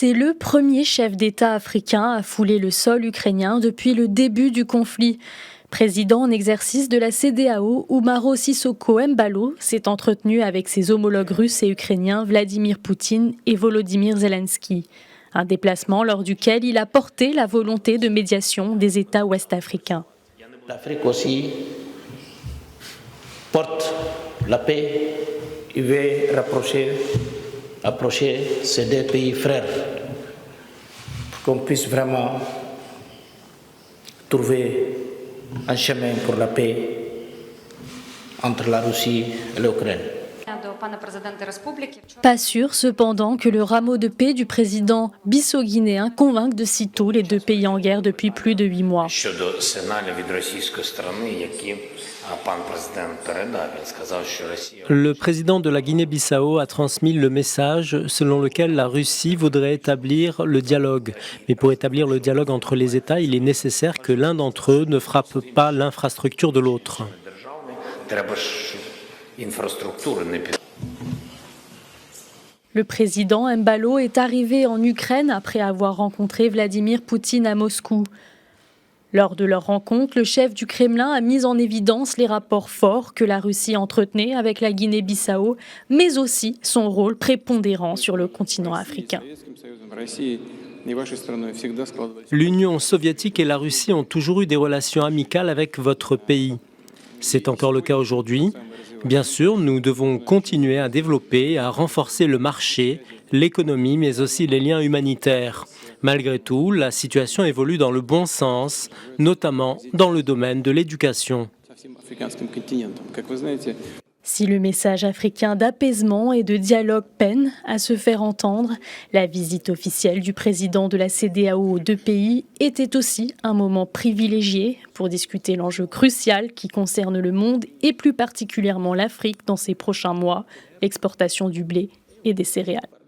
C'est le premier chef d'État africain à fouler le sol ukrainien depuis le début du conflit. Président en exercice de la CEDEAO, Umaro Sissoko Embalo s'est entretenu avec ses homologues russes et ukrainiens Vladimir Poutine et Volodymyr Zelensky. Un déplacement lors duquel il a porté la volonté de médiation des États ouest-africains. L'Afrique aussi porte la paix et veut approcher ces deux pays frères pour qu'on puisse vraiment trouver un chemin pour la paix entre la Russie et l'Ukraine. Pas sûr cependant que le rameau de paix du président bissau-guinéen convainque de sitôt les deux pays en guerre depuis plus de 8 mois. Le président de la Guinée-Bissau a transmis le message selon lequel la Russie voudrait établir le dialogue. Mais pour établir le dialogue entre les États, il est nécessaire que l'un d'entre eux ne frappe pas l'infrastructure de l'autre. Le président Embalo est arrivé en Ukraine après avoir rencontré Vladimir Poutine à Moscou. Lors de leur rencontre, le chef du Kremlin a mis en évidence les rapports forts que la Russie entretenait avec la Guinée-Bissau, mais aussi son rôle prépondérant sur le continent africain. L'Union soviétique et la Russie ont toujours eu des relations amicales avec votre pays. C'est encore le cas aujourd'hui. Bien sûr, nous devons continuer à développer, à renforcer le marché, l'économie, mais aussi les liens humanitaires. Malgré tout, la situation évolue dans le bon sens, notamment dans le domaine de l'éducation. Si le message africain d'apaisement et de dialogue peine à se faire entendre, la visite officielle du président de la CEDEAO aux deux pays était aussi un moment privilégié pour discuter l'enjeu crucial qui concerne le monde et plus particulièrement l'Afrique dans ces prochains mois, l'exportation du blé et des céréales.